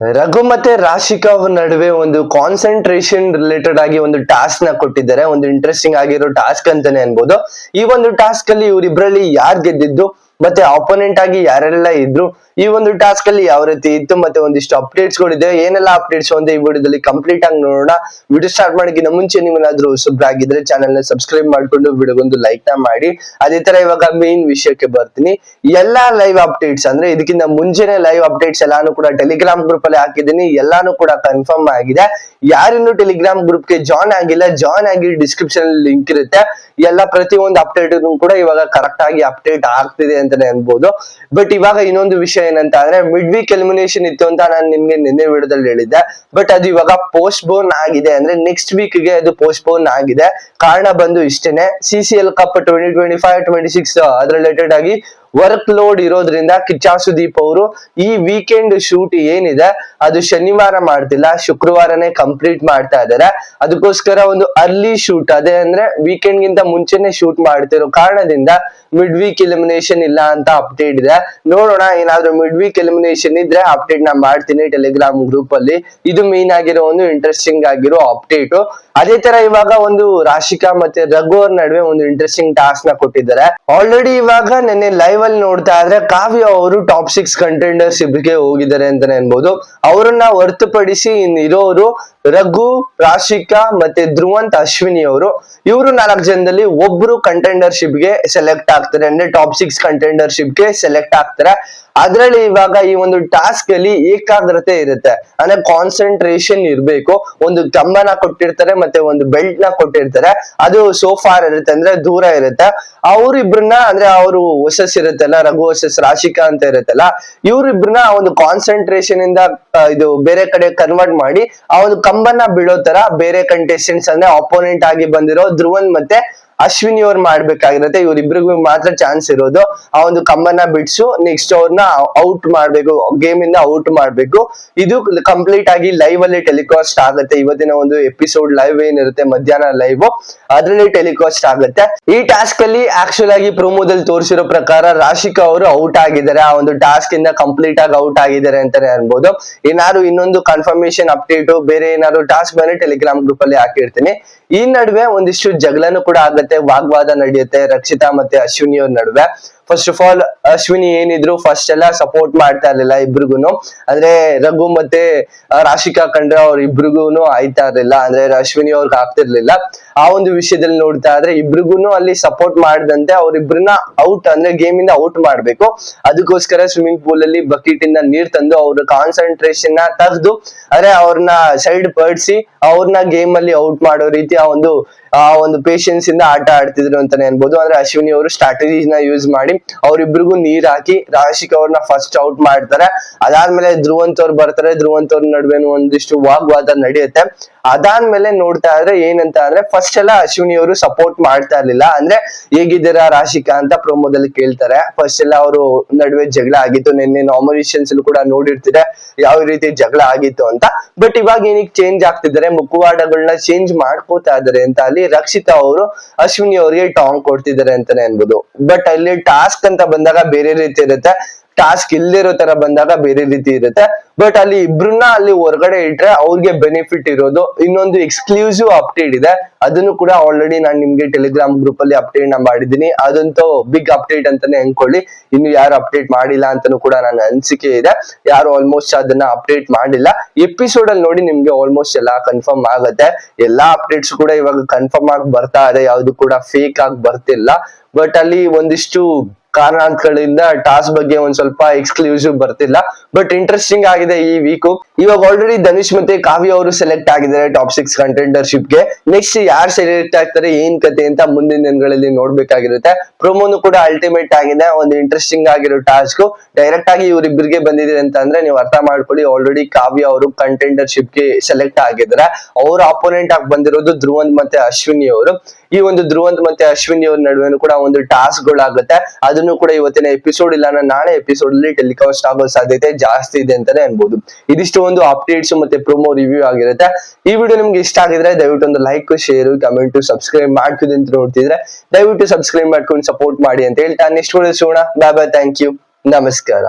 ರಘು ಮತ್ತೆ ರಾಶಿಕಾ ಅವ್ರ ನಡುವೆ ಒಂದು ಕಾನ್ಸಂಟ್ರೇಷನ್ ರಿಲೇಟೆಡ್ ಆಗಿ ಒಂದು ಟಾಸ್ಕ್ ನ ಕೊಟ್ಟಿದ್ದಾರೆ. ಒಂದು ಇಂಟ್ರೆಸ್ಟಿಂಗ್ ಆಗಿರೋ ಟಾಸ್ಕ್ ಅಂತಾನೆ ಅನ್ಬೋದು. ಈ ಒಂದು ಟಾಸ್ಕ್ ಅಲ್ಲಿ ಇವರಿಬ್ರಲ್ಲಿ ಯಾರ್ ಗೆದ್ದಿದ್ದು ಮತ್ತೆ ಅಪೋನೆಂಟ್ ಆಗಿ ಯಾರೆಲ್ಲ ಇದ್ರು, ಈ ಒಂದು ಟಾಸ್ಕ್ ಅಲ್ಲಿ ಯಾವ ರೀತಿ ಇತ್ತು, ಮತ್ತೆ ಒಂದಿಷ್ಟು ಅಪ್ಡೇಟ್ಸ್ ಗಳಿದೆ, ಏನೆಲ್ಲ ಅಪ್ಡೇಟ್ಸ್ ಅಂತ ಈ ವಿಡಿಯೋದಲ್ಲಿ ಕಂಪ್ಲೀಟ್ ಆಗಿ ನೋಡೋಣ. ವಿಡಿಯೋ ಸ್ಟಾರ್ಟ್ ಮಾಡೋಕ್ಕಿಂತ ಮುಂಚೆ ನೀವೇನಾದ್ರೂ ಹೊಸಬ್ರಾಗಿದ್ರೆ ಚಾನೆಲ್ ನ ಸಬ್ಸ್ಕ್ರೈಬ್ ಮಾಡ್ಕೊಂಡು ವಿಡಿಯೋಗೊಂದು ಲೈಕ್ ನ ಮಾಡಿ. ಅದೇ ತರ ಇವಾಗ ಮೇನ್ ವಿಷಯಕ್ಕೆ ಬರ್ತೀನಿ. ಎಲ್ಲಾ ಲೈವ್ ಅಪ್ಡೇಟ್ಸ್ ಅಂದ್ರೆ ಇದಕ್ಕಿಂತ ಮುಂಚೆನೆ ಲೈವ್ ಅಪ್ಡೇಟ್ಸ್ ಎಲ್ಲಾನು ಕೂಡ ಟೆಲಿಗ್ರಾಮ್ ಗ್ರೂಪ್ ಅಲ್ಲಿ ಹಾಕಿದ್ದೀನಿ. ಎಲ್ಲಾನು ಕೂಡ ಕನ್ಫರ್ಮ್ ಆಗಿದೆ. ಯಾರಿನ್ನು ಟೆಲಿಗ್ರಾಮ್ ಗ್ರೂಪ್ ಗೆ ಜಾಯ್ನ್ ಆಗಿಲ್ಲ, ಜಾಯ್ನ್ ಆಗಿ ಡಿಸ್ಕ್ರಿಪ್ಷನ್ ಅಲ್ಲಿ ಲಿಂಕ್ ಇರುತ್ತೆ. ಎಲ್ಲ ಪ್ರತಿಯೊಂದು ಅಪ್ಡೇಟ್ ಕೂಡ ಇವಾಗ ಕರೆಕ್ಟ್ ಆಗಿ ಅಪ್ಡೇಟ್ ಆಗ್ತಿದೆ ಅಂತಾನೆ ಅನ್ಬೋದು. ಬಟ್ ಇವಾಗ ಇನ್ನೊಂದು ವಿಷಯ ಏನಂತ ಅಂದ್ರೆ ಮಿಡ್ ವೀಕ್ ಎಲಿಮಿನೇಷನ್ ಇತ್ತು ಅಂತ ನಾನು ನಿಮ್ಗೆ ನಿನ್ನೆ ವಿಡಿಯೋದಲ್ಲಿ ಹೇಳಿದ್ದೆ. ಬಟ್ ಅದು ಇವಾಗ ಪೋಸ್ಟ್ ಬೋನ್ ಆಗಿದೆ, ಅಂದ್ರೆ ನೆಕ್ಸ್ಟ್ ವೀಕ್ ಗೆ ಅದು ಪೋಸ್ಟ್ ಬೋನ್ ಆಗಿದೆ. ಕಾರಣ ಬಂದು ಇಷ್ಟೇನೆ, CCL ಕಪ್ 2025-26 ಅದ್ರ ರಿಲೇಟೆಡ್ ಆಗಿ ವರ್ಕ್ ಲೋಡ್ ಇರೋದ್ರಿಂದ ಕಿಚ್ಚ ಸುದೀಪ್ ಅವರು ಈ ವೀಕೆಂಡ್ ಶೂಟ್ ಏನಿದೆ ಅದು ಶನಿವಾರ ಮಾಡ್ತಿಲ್ಲ, ಶುಕ್ರವಾರನೇ ಕಂಪ್ಲೀಟ್ ಮಾಡ್ತಾ ಇದ್ದಾರೆ. ಅದಕ್ಕೋಸ್ಕರ ಒಂದು ಅರ್ಲಿ ಶೂಟ್, ಅದೇ ಅಂದ್ರೆ ವೀಕೆಂಡ್ ಗಿಂತ ಮುಂಚೆನೆ ಶೂಟ್ ಮಾಡ್ತಿರೋ ಕಾರಣದಿಂದ ಮಿಡ್ ವೀಕ್ ಎಲಿಮಿನೇಷನ್ ಇಲ್ಲ ಅಂತ ಅಪ್ಡೇಟ್ ಇದೆ. ನೋಡೋಣ, ಏನಾದ್ರೂ ಮಿಡ್ ವೀಕ್ ಎಲಿಮಿನೇಷನ್ ಇದ್ರೆ ಅಪ್ಡೇಟ್ ನಾ ಮಾಡ್ತೀನಿ ಟೆಲಿಗ್ರಾಮ್ ಗ್ರೂಪ್ ಅಲ್ಲಿ. ಇದು ಮೇನ್ ಆಗಿರೋ ಒಂದು ಇಂಟ್ರೆಸ್ಟಿಂಗ್ ಆಗಿರೋ ಅಪ್ಡೇಟ್. ಅದೇ ತರ ಇವಾಗ ಒಂದು ರಾಶಿಕಾ ಮತ್ತೆ ರಘು ಅವ್ರ ನಡುವೆ ಒಂದು ಇಂಟ್ರೆಸ್ಟಿಂಗ್ ಟಾಸ್ಕ್ ನ ಕೊಟ್ಟಿದ್ದಾರೆ. ಆಲ್ರೆಡಿ ಇವಾಗ ನೆನ್ನೆ ಲೈವ್ ಅಲ್ಲಿ ನೋಡ್ತಾ ಇದ್ರೆ ಕಾವ್ಯ ಅವರು ಟಾಪ್ 6 ಕಂಟೆಂಡರ್ಶಿಪ್ ಗೆ ಹೋಗಿದ್ದಾರೆ ಅಂತಾನೆ ಅನ್ಬೋದು. ಅವರನ್ನ ಹೊರತುಪಡಿಸಿ ಇರೋರು ರಘು, ರಾಶಿಕಾ ಮತ್ತೆ ಧ್ರುವಂತ್, ಅಶ್ವಿನಿ ಅವರು. ಇವರು 4 ಜನದಲ್ಲಿ ಒಬ್ರು ಕಂಟೆಂಡರ್ಶಿಪ್ ಗೆ ಸೆಲೆಕ್ಟ್ ಆಗ್ತಾರೆ, ಅಂದ್ರೆ ಟಾಪ್ 6 ಕಂಟೆಂಡರ್ಶಿಪ್ ಗೆ ಸೆಲೆಕ್ಟ್ ಆಗ್ತಾರೆ. ಅದ್ರಲ್ಲಿ ಇವಾಗ ಈ ಒಂದು ಟಾಸ್ಕ್ ಅಲ್ಲಿ ಏಕಾಗ್ರತೆ ಇರುತ್ತೆ, ಅಂದ್ರೆ ಕಾನ್ಸಂಟ್ರೇಷನ್ ಇರ್ಬೇಕು. ಒಂದು ಕಂಬನ ಕೊಟ್ಟಿರ್ತಾರೆ ಮತ್ತೆ ಒಂದು ಬೆಲ್ಟ್ ನ ಕೊಟ್ಟಿರ್ತಾರೆ, ಅದು ಸೋಫಾರ್ ಇರುತ್ತೆ, ಅಂದ್ರೆ ದೂರ ಇರುತ್ತೆ. ಅವ್ರಿಬ್ರನ್ನ ಅಂದ್ರೆ ಅವರು ವರ್ಸಸ್ ಇರುತ್ತಲ್ಲ, ರಘು ವರ್ಸಸ್ ರಾಶಿಕಾ ಅಂತ ಇರುತ್ತಲ್ಲ, ಇವ್ರಿಬ್ರನ್ನ ಒಂದು ಕಾನ್ಸಂಟ್ರೇಷನ್ ಇಂದ ಇದು ಬೇರೆ ಕಡೆ ಕನ್ವರ್ಟ್ ಮಾಡಿ ಆ ಒಂದು ಕಂಬನ ಬೀಳೋ ತರ ಬೇರೆ ಕಂಟೆಸ್ಟೆಂಟ್ಸ್ ಅಂದ್ರೆ ಅಪೋನೆಂಟ್ ಆಗಿ ಬಂದಿರೋ ಧ್ರುವನ್ ಮತ್ತೆ ಅಶ್ವಿನಿ ಅವ್ರು ಮಾಡ್ಬೇಕಾಗಿರುತ್ತೆ. ಇವ್ರಿಬ್ರಿಗೂ ಮಾತ್ರ ಚಾನ್ಸ್ ಇರೋದು ಆ ಒಂದು ಕಂಬನ ಬಿಡ್ಸು ನೆಕ್ಸ್ಟ್ ಅವ್ರನ್ನ ಔಟ್ ಮಾಡ್ಬೇಕು, ಗೇಮ್ ಇಂದ ಔಟ್ ಮಾಡ್ಬೇಕು. ಇದು ಕಂಪ್ಲೀಟ್ ಆಗಿ ಲೈವ್ ಅಲ್ಲಿ ಟೆಲಿಕಾಸ್ಟ್ ಆಗುತ್ತೆ. ಇವತ್ತಿನ ಒಂದು ಎಪಿಸೋಡ್ ಲೈವ್ ಏನಿರುತ್ತೆ ಮಧ್ಯಾಹ್ನ ಲೈವ್, ಅದ್ರಲ್ಲಿ ಟೆಲಿಕಾಸ್ಟ್ ಆಗುತ್ತೆ. ಈ ಟಾಸ್ಕ್ ಅಲ್ಲಿ ಆಕ್ಚುಲ್ ಆಗಿ ಪ್ರೋಮೋದಲ್ಲಿ ತೋರಿಸಿರೋ ಪ್ರಕಾರ ರಾಶಿಕಾ ಅವರು ಔಟ್ ಆಗಿದ್ದಾರೆ, ಆ ಒಂದು ಟಾಸ್ಕ್ ಇಂದ ಕಂಪ್ಲೀಟ್ ಆಗಿ ಔಟ್ ಆಗಿದ್ದಾರೆ ಅಂತಾನೆ ಅನ್ಬೋದು. ಏನಾದ್ರು ಇನ್ನೊಂದು ಕನ್ಫರ್ಮೇಶನ್ ಅಪ್ಡೇಟ್ ಬೇರೆ ಏನಾದ್ರು ಟಾಸ್ಕ್ ಮೇಲೆ ಟೆಲಿಗ್ರಾಮ್ ಗ್ರೂಪ್ ಅಲ್ಲಿ ಹಾಕಿರ್ತೀನಿ. ಈ ನಡುವೆ ಒಂದಿಷ್ಟು ಜಗಳನು ಕೂಡ ಆಗುತ್ತೆ, ವಾಗ್ವಾದ ನಡೆಯುತ್ತೆ ರಕ್ಷಿತಾ ಮತ್ತೆ ಅಶ್ವಿನಿ ಅವ್ರ ನಡುವೆ. ಫಸ್ಟ್ ಆಫ್ ಆಲ್ ಅಶ್ವಿನಿ ಏನಿದ್ರು ಫಸ್ಟ್ ಎಲ್ಲ ಸಪೋರ್ಟ್ ಮಾಡ್ತಾ ಇರ್ಲಿಲ್ಲ ಇಬ್ರಿಗೂನು, ಅಂದ್ರೆ ರಘು ಮತ್ತೆ ರಾಶಿಕಾ ಕಂಡ್ರೆ ಅವ್ರ ಇಬ್ರಿಗೂನು ಆಯ್ತಾ ಇರ್ಲಿಲ್ಲ, ಅಂದ್ರೆ ಅಶ್ವಿನಿ ಅವ್ರಿಗೆ ಆಗ್ತಿರ್ಲಿಲ್ಲ. ಆ ಒಂದು ವಿಷಯದಲ್ಲಿ ನೋಡ್ತಾ ಇದ್ರೆ ಇಬ್ರಿಗೂನು ಅಲ್ಲಿ ಸಪೋರ್ಟ್ ಮಾಡದಂತೆ ಅವ್ರಿಬ್ರನ್ನ ಔಟ್, ಅಂದ್ರೆ ಗೇಮ್ ಇಂದ ಔಟ್ ಮಾಡ್ಬೇಕು. ಅದಕ್ಕೋಸ್ಕರ ಸ್ವಿಮ್ಮಿಂಗ್ ಪೂಲ್ ಅಲ್ಲಿ ಬಕೆಟ್ ಇಂದ ನೀರ್ ತಂದು ಅವ್ರ ಕಾನ್ಸಂಟ್ರೇಷನ್ ನ ತೆಗೆದು ಅಂದ್ರೆ ಅವ್ರನ್ನ ಸೈಡ್ ಪಡಿಸಿ ಅವ್ರನ್ನ ಗೇಮ್ ಅಲ್ಲಿ ಔಟ್ ಮಾಡೋ ರೀತಿ ಆ ಒಂದು ಪೇಶನ್ಸ್ ಇಂದ ಆಟ ಆಡ್ತಿದ್ರು ಅಂತಾನೆ ಅನ್ಬೋದು. ಅಂದ್ರೆ ಅಶ್ವಿನಿ ಅವರು ಸ್ಟ್ರಾಟಜೀಸ್ ನ ಯೂಸ್ ಮಾಡಿ ಅವ್ರಿಬ್ರಿಗೂ ನೀರ್ ಹಾಕಿ ರಾಶಿಕಾ ಅವ್ರನ್ನ ಫಸ್ಟ್ ಔಟ್ ಮಾಡ್ತಾರೆ. ಅದಾದ್ಮೇಲೆ ಧ್ರುವಂತ್ ಅವ್ರು ಬರ್ತಾರೆ, ಧ್ರುವಂತ್ ಅವ್ರ ನಡುವೆನು ಒಂದಿಷ್ಟು ವಾಗ್ವಾದ ನಡೆಯುತ್ತೆ. ಅದಾದ್ಮೇಲೆ ನೋಡ್ತಾ ಇದ್ರೆ ಏನಂತ ಅಂದ್ರೆ ಫಸ್ಟ್ ಎಲ್ಲ ಅಶ್ವಿನಿ ಅವರು ಸಪೋರ್ಟ್ ಮಾಡ್ತಾ ಇರ್ಲಿಲ್ಲ, ಅಂದ್ರೆ ಹೇಗಿದ್ದೀರಾ ರಾಶಿಕಾ ಅಂತ ಪ್ರೋಮೋದಲ್ಲಿ ಕೇಳ್ತಾರೆ. ಫಸ್ಟ್ ಎಲ್ಲ ಅವರು ನಡುವೆ ಜಗಳ ಆಗಿತ್ತು, ನಿನ್ನೆ ನಾಮಿನೇಷನ್ಸ್ ಕೂಡ ನೋಡಿರ್ತೀರ ಯಾವ ರೀತಿ ಜಗಳ ಆಗಿತ್ತು ಅಂತ. ಬಟ್ ಇವಾಗ ಏನಕ್ಕೆ ಚೇಂಜ್ ಆಗ್ತಿದ್ದಾರೆ, ಮುಖವಾಡಗಳನ್ನ ಚೇಂಜ್ ಮಾಡ್ಕೋತಾ ಇದಾರೆ ಅಂತ ಅಲ್ಲಿ ರಕ್ಷಿತಾ ಅವರು ಅಶ್ವಿನಿ ಅವರಿಗೆ ಟಾಂಗ್ ಕೊಡ್ತಿದ್ದಾರೆ ಅಂತಾನೆ ಅನ್ಬೋದು. ಬಟ್ ಅಲ್ಲಿ ಟಾಸ್ಕ್ ಅಂತ ಬಂದಾಗ ಬೇರೆ ರೀತಿ ಇರುತ್ತೆ, ಟಾಸ್ಕ್ ಇಲ್ಲಿರೋ ತರ ಬಂದಾಗ ಬೇರೆ ರೀತಿ ಇರುತ್ತೆ. ಬಟ್ ಅಲ್ಲಿ ಇಬ್ರನ್ನ ಅಲ್ಲಿ ಹೊರಗಡೆ ಇಟ್ರೆ ಅವ್ರಿಗೆ ಬೆನಿಫಿಟ್ ಇರೋದು. ಇನ್ನೊಂದು ಎಕ್ಸ್ಕ್ಲೂಸಿವ್ ಅಪ್ಡೇಟ್ ಇದೆ, ಅದನ್ನು ಕೂಡ ಆಲ್ರೆಡಿ ನಾನು ನಿಮ್ಗೆ ಟೆಲಿಗ್ರಾಮ್ ಗ್ರೂಪ್ ಅಲ್ಲಿ ಅಪ್ಡೇಟ್ ನ ಮಾಡಿದೀನಿ. ಅದಂತೂ ಬಿಗ್ ಅಪ್ಡೇಟ್ ಅಂತಾನೆ ಅನ್ಕೊಳ್ಳಿ. ಇನ್ನು ಯಾರು ಅಪ್ಡೇಟ್ ಮಾಡಿಲ್ಲ ಅಂತಾನು ಕೂಡ ನನ್ನ ಅನಿಸಿಕೆ ಇದೆ. ಯಾರು ಆಲ್ಮೋಸ್ಟ್ ಅದನ್ನ ಅಪ್ಡೇಟ್ ಮಾಡಿಲ್ಲ, ಎಪಿಸೋಡ್ ಅಲ್ಲಿ ನೋಡಿ ನಿಮ್ಗೆ ಆಲ್ಮೋಸ್ಟ್ ಎಲ್ಲಾ ಕನ್ಫರ್ಮ್ ಆಗುತ್ತೆ. ಎಲ್ಲಾ ಅಪ್ಡೇಟ್ಸ್ ಕೂಡ ಇವಾಗ ಕನ್ಫರ್ಮ್ ಆಗಿ ಬರ್ತಾ ಇದೆ, ಯಾವ್ದು ಕೂಡ ಫೇಕ್ ಆಗಿ ಬರ್ತಿಲ್ಲ. ಬಟ್ ಅಲ್ಲಿ ಒಂದಿಷ್ಟು ಕಾರಣಗಳಿಂದ ಟಾಸ್ಕ್ ಬಗ್ಗೆ ಒಂದ್ ಸ್ವಲ್ಪ ಎಕ್ಸ್ಕ್ಲೂಸಿವ್ ಬರ್ತಿಲ್ಲ. ಬಟ್ ಇಂಟ್ರೆಸ್ಟಿಂಗ್ ಆಗಿದೆ ಈ ವೀಕು. ಇವಾಗ ಆಲ್ರೆಡಿ ಧನುಷ್ ಮತ್ತೆ ಕಾವ್ಯ ಅವರು ಸೆಲೆಕ್ಟ್ ಆಗಿದ್ದಾರೆ ಟಾಪ್ 6 ಕಂಟೆಂಡರ್ಶಿಪ್ ಗೆ. ನೆಕ್ಸ್ಟ್ ಯಾರು ಸೆಲೆಕ್ಟ್ ಆಗ್ತಾರೆ ಏನ್ ಕತೆ ಅಂತ ಮುಂದಿನ ದಿನಗಳಲ್ಲಿ ನೋಡ್ಬೇಕಾಗಿರುತ್ತೆ. ಪ್ರೊಮೋನು ಕೂಡ ಅಲ್ಟಿಮೇಟ್ ಆಗಿದೆ, ಒಂದು ಇಂಟ್ರೆಸ್ಟಿಂಗ್ ಆಗಿರೋ ಟಾಸ್ಕ್. ಡೈರೆಕ್ಟ್ ಆಗಿ ಇವ್ರಿಬ್ರಿಗೆ ಬಂದಿದೆ ಅಂತ ಅಂದ್ರೆ ನೀವು ಅರ್ಥ ಮಾಡ್ಕೊಳ್ಳಿ, ಆಲ್ರೆಡಿ ಕಾವ್ಯ ಅವರು ಕಂಟೆಂಡರ್ಶಿಪ್ ಗೆ ಸೆಲೆಕ್ಟ್ ಆಗಿದ್ದಾರೆ. ಅವ್ರ ಅಪೋನೆಂಟ್ ಆಗಿ ಬಂದಿರೋದು ಧ್ರುವಂತ್ ಮತ್ತೆ ಅಶ್ವಿನಿ ಅವರು. ಈ ಒಂದು ಧ್ರುವಂತ್ ಮತ್ತೆ ಅಶ್ವಿನಿ ಅವ್ರ ನಡುವೆನೂ ಕೂಡ ಒಂದು ಟಾಸ್ಕ್ ಗಳಾಗುತ್ತೆ. ಅದನ್ನು ಕೂಡ ಇವತ್ತಿನ ಎಪಿಸೋಡ್ ಇಲ್ಲ ನಾಳೆ ಎಪಿಸೋಡ್ ಅಲ್ಲಿ ಟೆಲಿಕಾಸ್ಟ್ ಆಗೋ ಸಾಧ್ಯತೆ ಜಾಸ್ತಿ ಇದೆ ಅಂತಾನೆ ಅನ್ಬೋದು. ಇದಿಷ್ಟು ಒಂದು ಅಪ್ಡೇಟ್ಸ್ ಮತ್ತೆ ಪ್ರೊಮೋ ರಿವ್ಯೂ ಆಗಿರುತ್ತೆ. ಈ ವಿಡಿಯೋ ನಿಮ್ಗೆ ಇಷ್ಟ ಆಗಿದ್ರೆ ದಯವಿಟ್ಟು ಒಂದು ಲೈಕ್, ಶೇರ್, ಕಮೆಂಟ್, ಸಬ್ಸ್ಕ್ರೈಬ್ ಮಾಡ್ತಿದ್ರೆ ಅಂತ ನೋಡ್ತಿದ್ರೆ ದಯವಿಟ್ಟು ಸಬ್ಸ್ಕ್ರೈಬ್ ಮಾಡ್ಕೊಂಡು ಸಪೋರ್ಟ್ ಮಾಡಿ ಅಂತ ಹೇಳ್ತಾ ನೆಕ್ಸ್ಟ್ ವಿಡಿಯೋ ಸಿಗೋಣ. ಬಾಯ್ ಬಾಯ್, ಥ್ಯಾಂಕ್ ಯು, ನಮಸ್ಕಾರ.